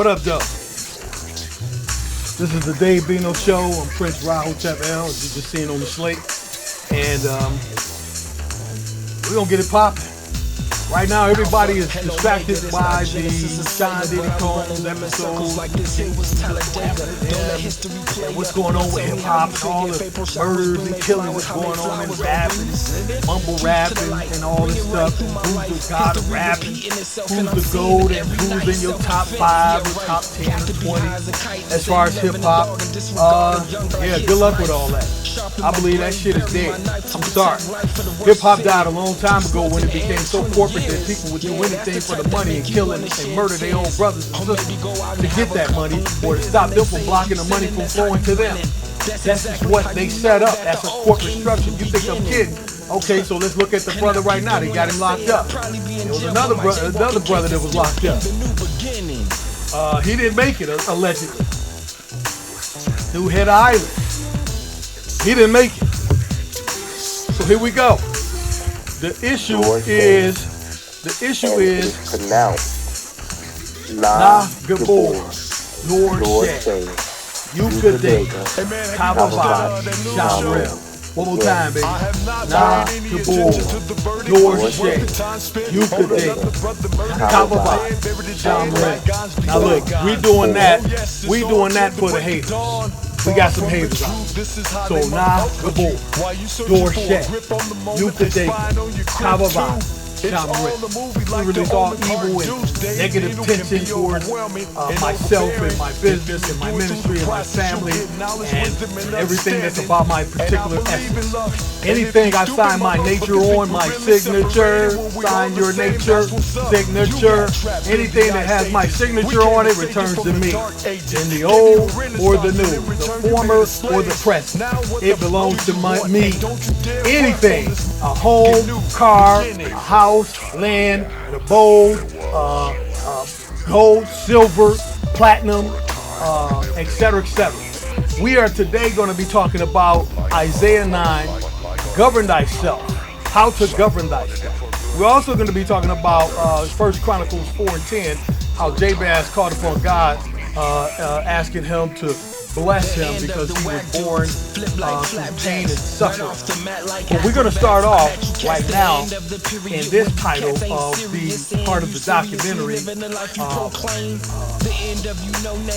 What up, though? This is the Dave Bino Show. I'm Prince Rahotep L, as you just seen on the slate. And we're going to get it popping. Right now, everybody is distracted by the Sean Diddy Combs episode. What's going on with hip-hop and all the murders and killings that's going on in rap and mumble rapping and all this stuff. Who's the god of rapping? Who's the GOAT and who's in your top 5 or top 10 or 20 as far as hip-hop? Yeah, good luck with all that. I believe that shit is dead. I'm sorry. Hip-hop died a long time ago when it became so corporate that people would do anything for the money and kill and murder their own brothers and sisters to get that money or to stop them from blocking the money from flowing to them. That's what they set up. That's a corporate structure. You think I'm kidding? Okay, so let's look at the brother right now. They got him locked up. There was another brother that was locked up. He didn't make it, allegedly. Dude hit an island. He didn't make it. So here we go. The issue is Na Gabor, Nor Shay, Ukadega, Kababa, Shamrel. One more time, baby. Na Gabor, Nor Shay, Ukadega, Kababa, Shamrel. Now look, we doing that for the haters. We got some haters out. So Na Gabor, Nor Shay, Ukadega, Kababa, we release all evil and negative tension towards myself and my business and my ministry and my family and everything that's about my particular essence. Anything I sign my nature on, my signature, sign your nature, signature, anything that has my signature on it returns to me. In the old or the new, the former or the present, it belongs to me. Anything, a home, car, a house, land, the bowl, gold, silver, platinum, etc., etc. We are today going to be talking about Isaiah 9, govern thyself, how to govern thyself. We're also going to be talking about 1 Chronicles 4 and 10, how Jabez called upon God, asking him to bless him because he was born through pain and suffering. But we're going to start off right now in this title of the part of the documentary,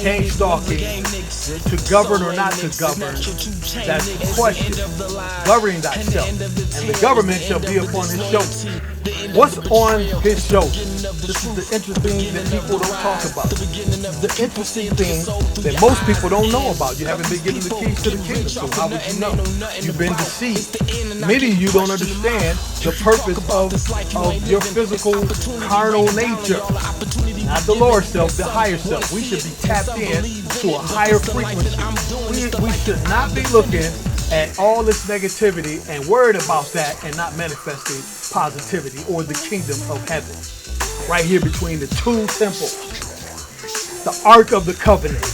Gang Stalking, to govern or not to govern. That's the question. Governing thyself. And the government shall be upon his shoulders. What's on his shoulders? This is the interesting thing that people don't talk about. The interesting thing that most people don't know about. You haven't been given the keys to the kingdom, so how would you know? You've been deceived. Many of you don't understand the purpose of your physical, carnal nature. Not the lower self, the higher self. We should be tapped in to a higher frequency. We should not be looking at all this negativity and worried about that and not manifesting positivity or the kingdom of heaven. Right here between the two temples. The Ark of the Covenant,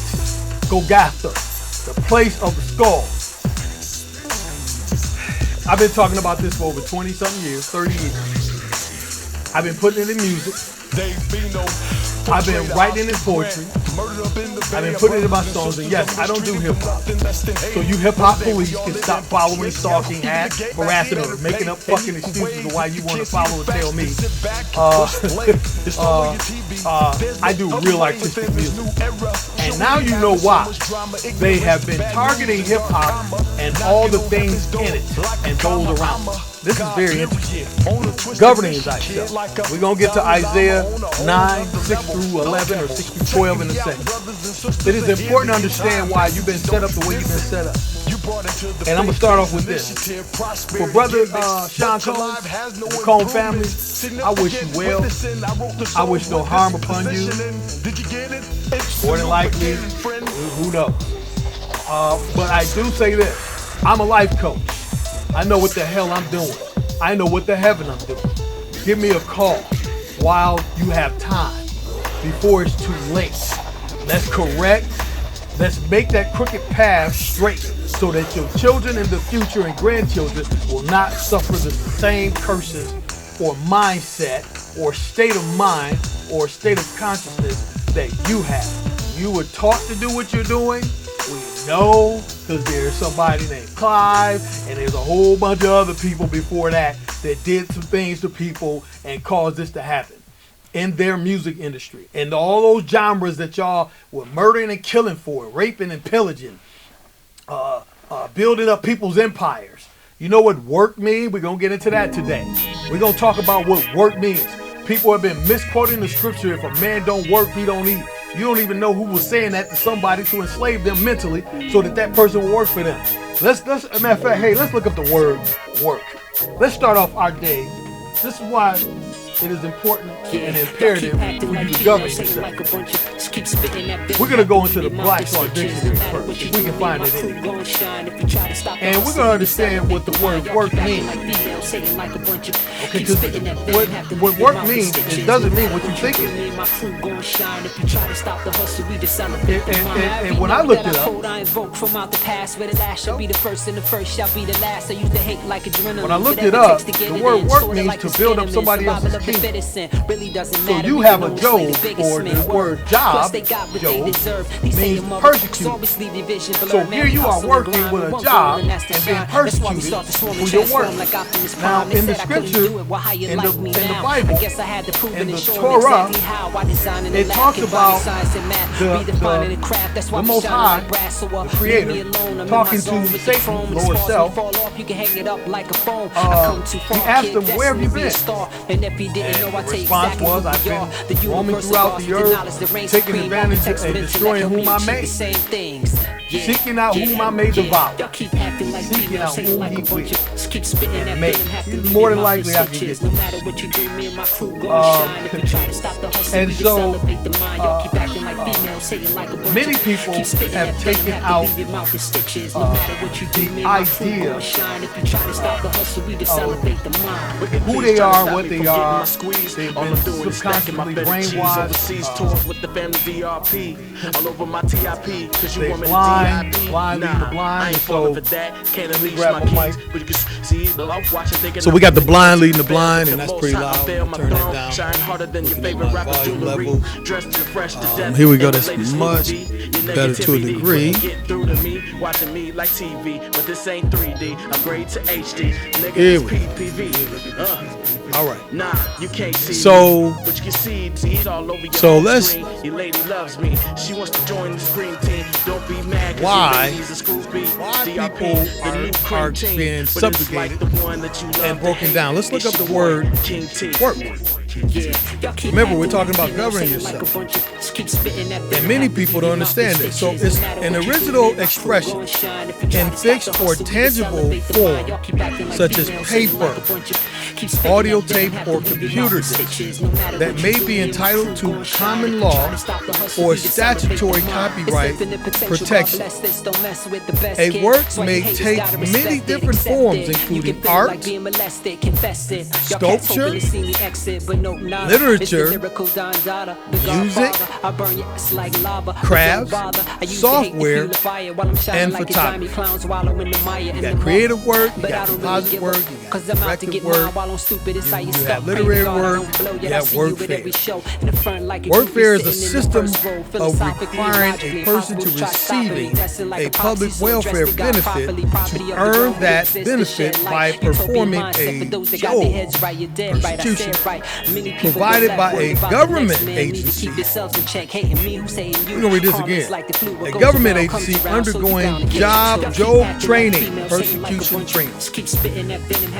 Golgotha, the place of the skull. I've been talking about this for over 20-something years, 30 years. I've been putting it in music. I've been writing in poetry. I've been putting it in my songs, and yes, I don't do hip-hop. So you hip-hop police can stop following, stalking, harassing, or making up fucking excuses of why you want to follow and tell me. I do real artistic music. And now you know why. They have been targeting hip-hop and all the things in it and those around it. This is very interesting. Governing thyself. We're going to get to Isaiah 9, 6 through 11 or 6 through 12 in a second. It is important to understand why you've been set up the way you've been set up. And I'm going to start off with this. For brother Sean Combs, the Combs family, I wish you well. I wish no harm upon you. More than likely, who knows? But I do say this. I'm a life coach. I know what the hell I'm doing. I know what the heaven I'm doing. Give me a call while you have time, before it's too late. Let's correct. Let's make that crooked path straight so that your children in the future and grandchildren will not suffer the same curses or mindset or state of mind or state of consciousness that you have. You were taught to do what you're doing. We know because there's somebody named Clive and there's a whole bunch of other people before that did some things to people and caused this to happen in their music industry. And all those genres that y'all were murdering and killing for, raping and pillaging, building up people's empires. You know what work means? We're going to get into that today. We're going to talk about what work means. People have been misquoting the scripture. If a man don't work, he don't eat. You don't even know who was saying that to somebody to enslave them mentally so that person will work for them. Let's matter of fact, hey, let's look up the word work. Let's start off our day. This is why it is important and imperative for you to govern yourself. We're going to go into the Black's Law Dictionary first, if we can find it in here. And we're going to understand what the word work means. Okay, because what work means, it doesn't mean what you think it means. And when I looked it up, when I looked it up, the word work means to build up somebody else's kingdom. So you have a Job, or the word job, Job, means persecuted. So here you are working with a job and being persecuted for your work. Now in the scripture, in the Bible, in the Torah, it talks about the Most High, the Creator, talking to Satan, Lord Self. He asked him, where have you been? And the response was, I've been roaming throughout the earth, taking advantage and destroying whom I may, seeking out whom I may devour, seeking out whom he will, and make. He's more than likely I can get them. And so, many people have taken out the idea of who they are, what they are. They've been subconsciously brainwashed. They're blind leading the blind. So, let me grab a mic. So we got the blind leading the blind, and that's pretty loud. Turn that down. My volume level. Here we go. That's much better to a degree. Here we go. All right. So let's. Why people are being subjugated and broken down? Let's look up the word work. Remember, we're talking about governing yourself. And many people don't understand it. So it's an original expression in fixed or tangible form, such as paper, audio tape, or computer disc, that may be entitled to common law or statutory copyright protection. A work may take many different forms, including art, sculpture, literature, music, crafts, software, and photography. You got creative work, you got composite work, you got directive work, you have literary work, you have work fair. Work fair is a system of requiring a person to receiving a public welfare benefit to earn that benefit by performing a job, persecution, provided by a government agency. We're going to read this again. A government agency undergoing job training, persecution training.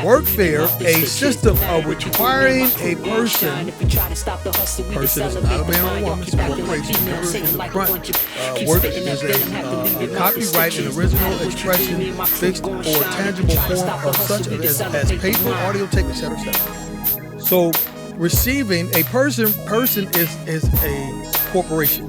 Workfare, a system of requiring a person is not a man or a woman, it's a corporation. Remember in the front, work is a copyright, an original expression, fixed or tangible form of such as paper, audio tape, etc., etc. So receiving a person is a corporation.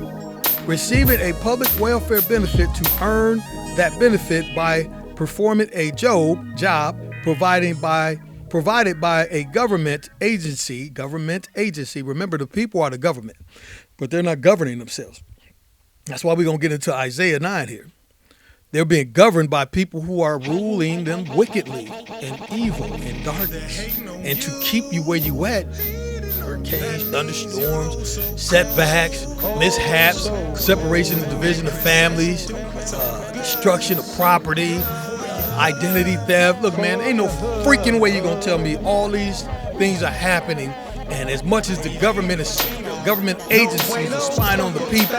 Receiving a public welfare benefit to earn that benefit by performing a job provided by a government agency. Remember, the people are the government, but they're not governing themselves. That's why we're going to get into Isaiah 9 here. They're being governed by people who are ruling them wickedly and evil and darkness. And to keep you where you at, hurricanes, thunderstorms, setbacks, mishaps, separation and division of families, destruction of property, identity theft. Look, man, ain't no freaking way you're gonna tell me all these things are happening, and as much as the government agencies are spying on the people,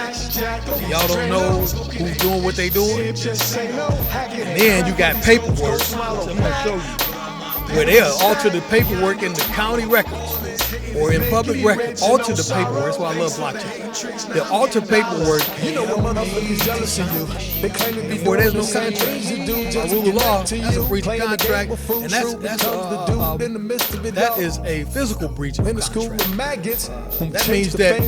y'all don't know who's doing what they doing. And then you got paperwork, which I'm gonna show you, where they'll alter the paperwork in the county records or in public records. Alter the paperwork. That's why I love blockchain. They'll alter paperwork. You know what motherfuckers jealous of you. Before there's no contract. A rule of law, that's a breach of contract, and that is a physical breach of contract. That means that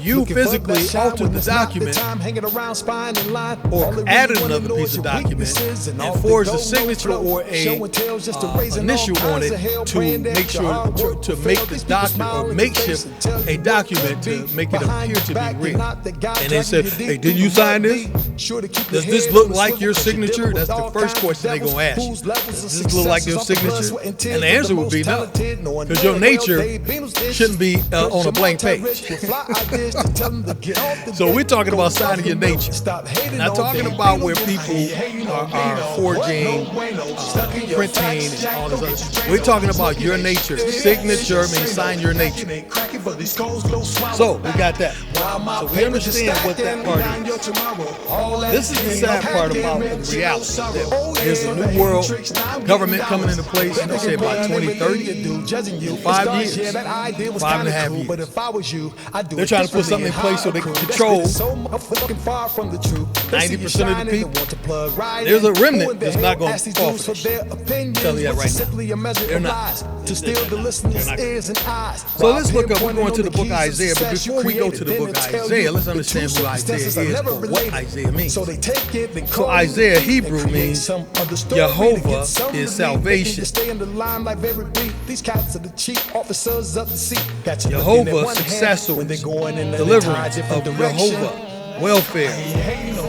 you physically altered the document or added another piece of document and forged a signature or a initial on it to make sure to make this document or makeshift a document to make it appear to be real. And they said, hey, did you sign this? Does this look like your signature? That's the first question they're going to ask you. Does this look like your signature? And the answer would be no, because your nature shouldn't be on a blank page. So we're talking about signing your nature. Not talking about where people are forging, printing, and all this other stuff. We're talking about your nature. Signature means sign your nature. So we got that. So we understand what that part is. This is the sad part about reality. There's a new world government coming into place, and they say about 2030, 5 years, 5.5 years. They're trying to put something in place so they can control 90% of the people. There's a remnant that's not going to fall for this. I'm telling you that right now. They're not. So let's look up. We're going to the book of Isaiah, but before we go to the book of Isaiah, let's understand who Isaiah is or what Isaiah means. So Isaiah Hebrew means Jehovah is salvation. Jehovah, successor, deliverance of Jehovah, welfare,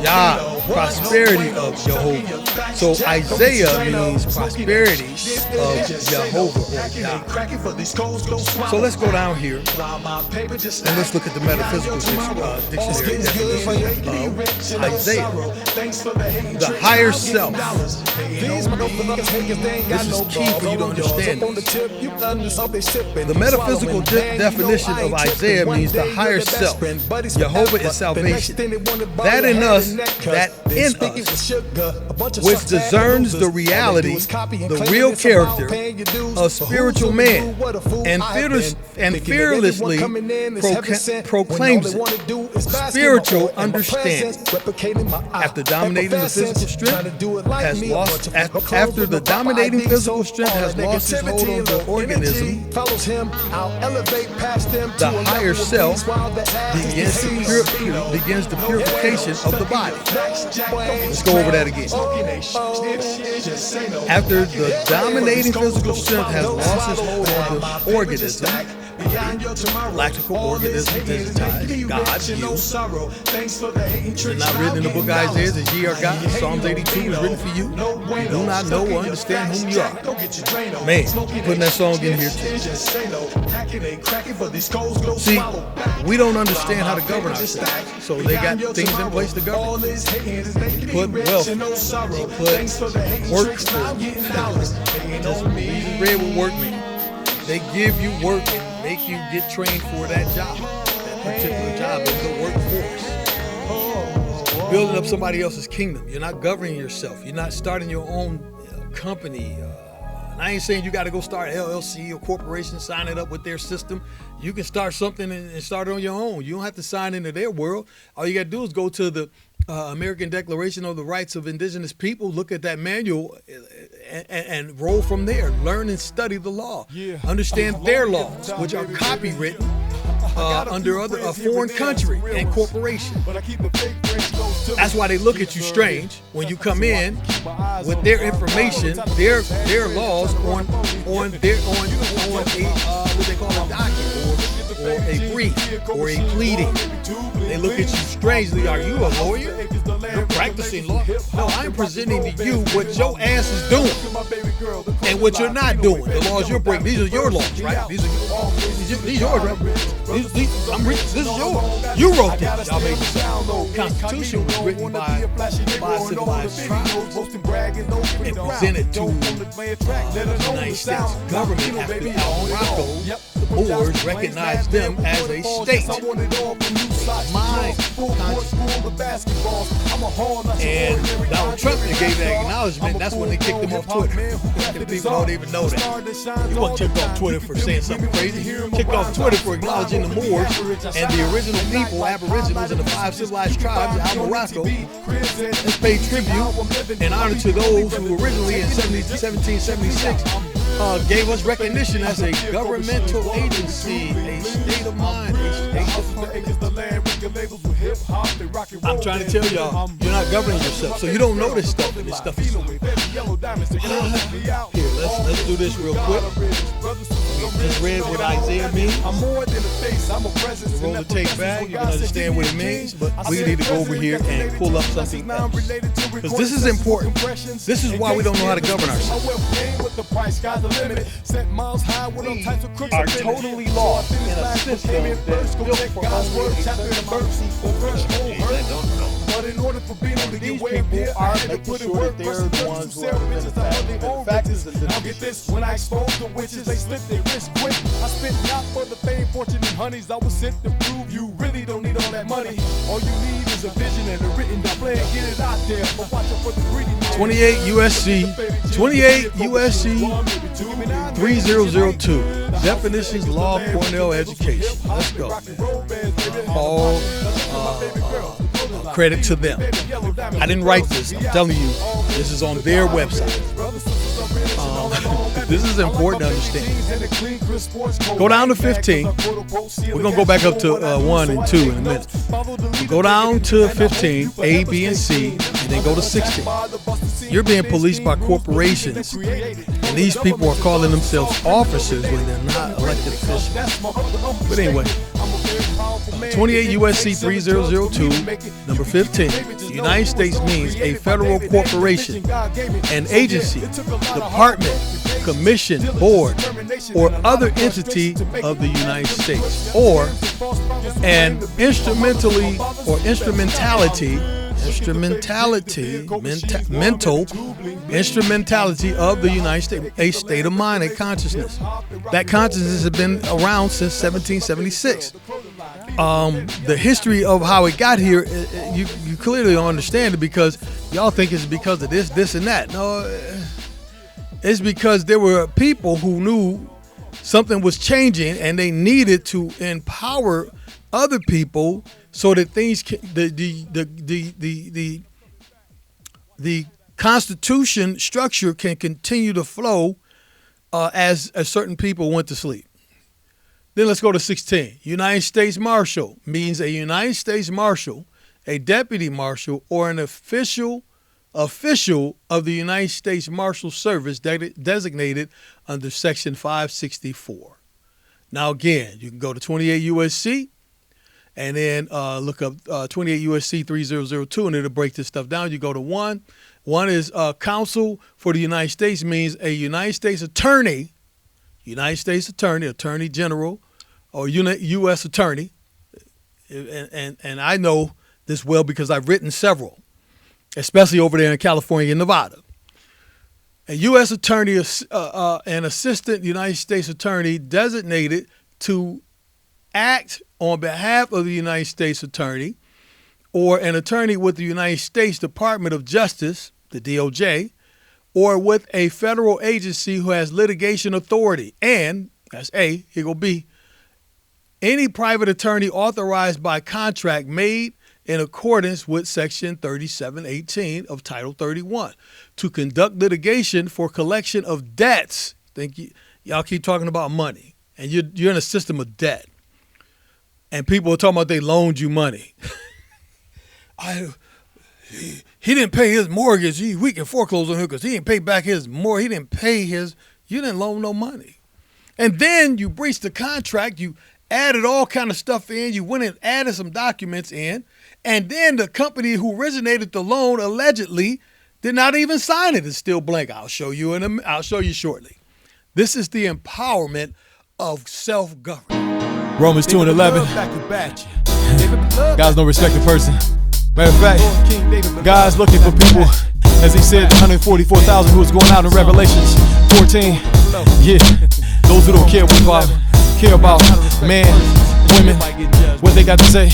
Yah, prosperity of Jehovah. So Isaiah means prosperity of Jehovah or Yah. So let's go down here and let's look at the metaphysical dictionary definition of Isaiah. The higher self. This is key for you to understand this. The metaphysical definition of Isaiah means the higher self. Jehovah is salvation. That in us, which discerns the reality, the real character of spiritual man, and fearlessly proclaims it. Spiritual understanding. After dominating the physical strength has lost. After the dominating physical strength has lost its hold on the organism, the higher self begins the purification of the body. Let's go over that again. After the dominating physical strength has lost its hold on the organism, lactical organism, digitized, God, you. It's not written in the book of Isaiah that ye are God. Psalms 82 is written for you. You do not know or understand whom you are. Man, putting that song in here too. See, we don't understand how to govern ourselves. So they got things in place to govern. They put wealth, they put work for you. Just read what work means. They give you work and make you get trained for that job. That particular job is the workforce. Building up somebody else's kingdom. You're not governing yourself. You're not starting your own company. And I ain't saying you got to go start LLC or corporation, sign it up with their system. You can start something and start it on your own. You don't have to sign into their world. All you got to do is go to the American Declaration of the Rights of Indigenous People, look at that manual and roll from there. Learn and study the law. Understand their laws, which are copywritten under a foreign country and corporation. That's why they look at you strange when you come in with their information, their laws on what they call a document or a brief or a pleading. They look at you strangely. Are you a lawyer? You're practicing law. No, I'm presenting to you what your ass is doing and what you're not doing. The laws you're breaking. These are your laws, right? These yours, right? This is yours. You wrote this. Y'all made this. The Constitution was written by civilized tribes and presented to the United States government after Morocco. The Moors recognized them as a state. My and Donald Trump gave that acknowledgement. That's when they kicked him off Twitter. People don't even know that. He wasn't kicked off Twitter for saying something crazy. Kicked off Twitter for acknowledging the Moors and the original people, Aboriginals, and the 5 civilized tribes of Morocco. Let's pay tribute and honor to those who originally in 1776 gave us recognition as a governmental agency, a state of mind, a state department. I'm trying to tell y'all, you're not governing yourself, so you don't know this stuff, and this stuff is here, let's do this real quick. Just read what Isaiah means. Roll the tape back, you can understand what it means, but we need to go over here and pull up something else. Because this is important. This is why we don't know how to govern ourselves. We are totally lost in a system that's built for only a certain but in order for people to get way up here, I had to put in work. They're the ones who are the fact is that now get this, when I expose the witches, they slip their wrist quick. I spit not for the fame, fortune, and honeys. I was sent to prove you really don't need all that money. All you need is a vision and a written display. Get it out there, but watch out for the greedy. 28 USC 3002. Definitions, law, Cornell education. Let's go. All credit to them. I didn't write this. I'm telling you, this is on their website. This is important to understand. Go down to 15. We're going to go back up to 1 and 2 in a minute. Go down to 15, A, B, and C, and then go to 16. You're being policed by corporations, and these people are calling themselves officers when they're not elected officials. But anyway, 28 USC 3002, number 15. The United States means a federal corporation, an agency, department, commission, board, or other entity of the United States, or an instrumentality of the United States, a state of mind, a consciousness. That consciousness has been around since 1776. The history of how it got here, you clearly don't understand it because y'all think it's because of this, and that. No, it's because there were people who knew something was changing and they needed to empower other people so that things the Constitution structure can continue to flow as certain people went to sleep. Then let's go to 16. United States Marshal means a United States Marshal, a deputy marshal, or an official of the United States Marshal Service designated under Section 564. Now again, you can go to 28 USC and then look up 28 USC 3002, and it'll break this stuff down. You go to 1. 1 is counsel for the United States means a United States attorney, attorney general, or U.S. attorney. And I know this well because I've written several, especially over there in California and Nevada. A U.S. attorney, an assistant United States attorney designated to act on behalf of the United States attorney, or an attorney with the United States Department of Justice, the DOJ, or with a federal agency who has litigation authority. And, that's A, here go B, any private attorney authorized by contract made in accordance with Section 3718 of Title 31 to conduct litigation for collection of debts. Y'all keep talking about money, and you're in a system of debt. And people are talking about they loaned you money. He didn't pay his mortgage. We can foreclose on him because he didn't pay back his mortgage. He didn't pay his. You didn't loan no money. And then you breached the contract. You added all kind of stuff in. You went and added some documents in. And then the company who originated the loan allegedly did not even sign it. It's still blank. I'll show you shortly. This is the empowerment of self-government. Romans 2:11. God's no respected person. Matter of fact, God's looking for people, as he said, 144,000 who was going out in Revelations 14. Yeah, those who don't care about man, women, what they got to say.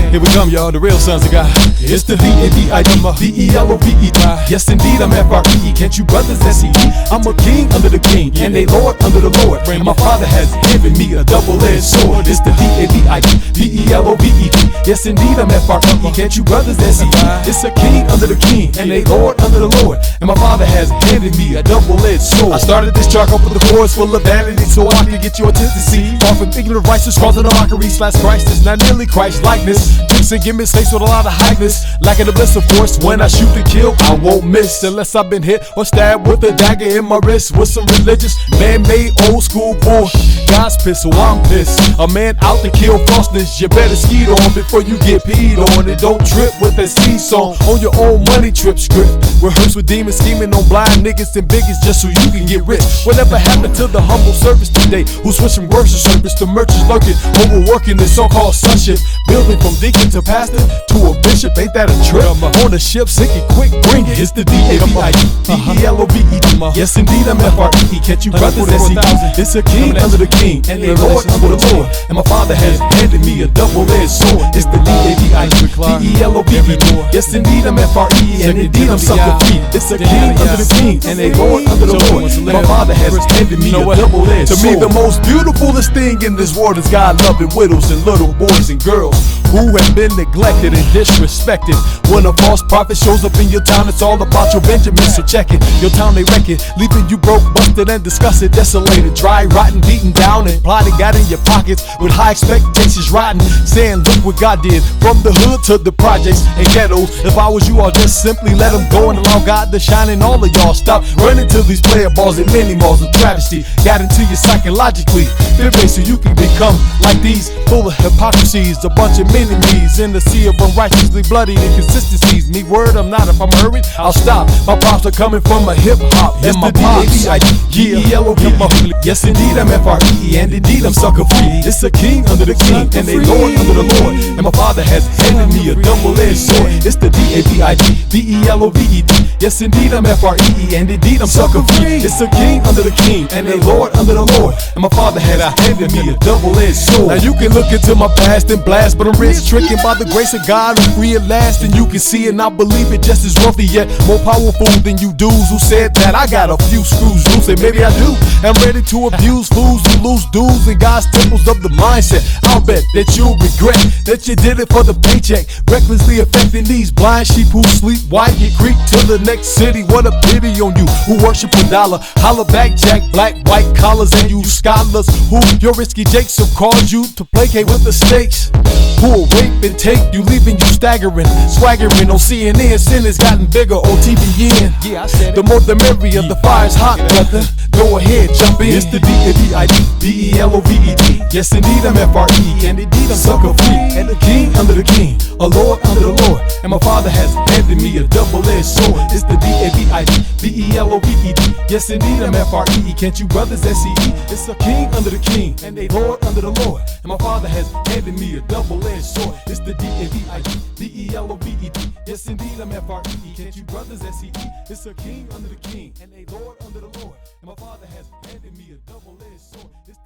Here we come, y'all, the real sons of God. It's the V-A-V-I-D-V-E-L-O-V-E. Yes, indeed, I'm F-R-E-E. Can't you brothers S-E-E? I'm a king under the king, and a lord under the Lord. And my father has given me a double-edged sword. It's the V-A-V-I-D-V-E-L-O-V-E. Yes, indeed, I'm F-R-E-E. Can't you brothers S-E-E? It's a king under the king, and a lord under the Lord. And my father has handed me a double-edged sword. I started this track off with a chorus full of vanity, so I could get your attention. See, far from thinking of righteous, causing a mockery / Christ is not nearly Christ likeness. Tricks and gimmicks laced with a lot of hypeness. Lacking the bliss, of course. When I shoot to kill, I won't miss unless I've been hit or stabbed with a dagger in my wrist with some religious, man-made, old school bull. God's pissed, so I'm pissed. A man out to kill falseness. You better skeet on before you get peed on. And don't trip with that C song on your own money trip script. Rehearse with demons scheming on blind niggas and bigots just so you can get rich. Whatever happened to the humble service today? Who switched from worship service to merchants lurking, overworking this so-called sonship, building from deacon to pastor to a bishop? Ain't that a trip? On the ship, sink it quick, bring it. It's the D-A-V-I-D-E-L-O-V-E. Yes, indeed, I'm F-R-E-E. Can't you brothers S-E-E? It's a king under the king, and a lord under the Lord. And my father has handed me a double-edged sword. It's the D-A-V-I-D-E-L-O-V-E. Yes, indeed, I'm F-R-E-E, and indeed, I'm sucker free. It's a king under the king, and a lord under the Lord. And my father has handed me a double-edged sword. To me, the most beautifulest thing in this world is God loving widows and little boys and girls who have been neglected and disrespected. When a false prophet shows up in your town, it's all about your Benjamin. So check it, your town they wreck it, leaving you broke, busted and disgusted, desolated, dry, rotten, beaten down and plotted, got in your pockets with high expectations, rotten, saying look what God did from the hood to the projects and ghettos. If I was you, I'll just simply let them go and allow God to shine in all of y'all. Stop running to these player balls and mini malls of travesty. Got into you psychologically, fear-based, so you can become like these, full of hypocrisies, a bunch of mini-me's in the sea of unrighteously bloodied inconsistencies. Me word, I'm not. If I'm hurried, I'll stop. My props are coming from a hip-hop and my pops. D-A-V-I-D-E-L-O-V-E. Yes, indeed, I'm F-R-E-E, and indeed, I'm sucker free. It's a king under the king, and a lord under the Lord. And my father has handed me a double-edged sword. It's the D-A-V-I-D-V-E-L-O-V-E. Yes, indeed, I'm F-R-E-E, and indeed, I'm sucker free. It's a king under the king, and a lord under the Lord. And my father has handed me a double-edged sword. Now you can look into my past and blast, but I'm rich, stricken by the grace of God, I'm free at last. And you can see and I believe it just as wealthy, yet more powerful than you dudes who said that I got a few screws loose. And maybe I do. I'm ready to abuse fools who lose dues in God's temples of the mindset. I'll bet that you'll regret that you did it for the paycheck, recklessly affecting these blind sheep who sleep while you creep to the next city. What a pity on you who worship a dollar, holla back, jack, black, white collars, and you scholars who your risky jakes have caused you to placate with the stakes, who will rape and take you, leaving you staggering, swaggering on CNN. Sin has gotten bigger on TVN. Yeah, I said it. The more the merrier, the fire's hot, brother. Go ahead, jump in. It's the D-A-V-I-D-V-E-L-O-V-E-D. Yes, indeed, I'm F-R-E-E, and indeed, I'm sucker free. And the king under the king, a lord under the Lord. And my father has handed me a double-edged sword. It's the D-A-V-I-D-V-E-L-O-V-E-D. Yes, indeed, I'm F-R-E-E. Can't you brothers S-E-E? It's a king under the king, and a lord under the Lord. And my father has handed me a double-edged sword. It's the D-A-V-I-D-V-E-L-O-V-E-D. Yes, indeed, I'm F-R-E-E. Can't you brothers S-E-E? It's a king under the king, and a lord under the Lord. And my father has handed me a double-edged sword. It's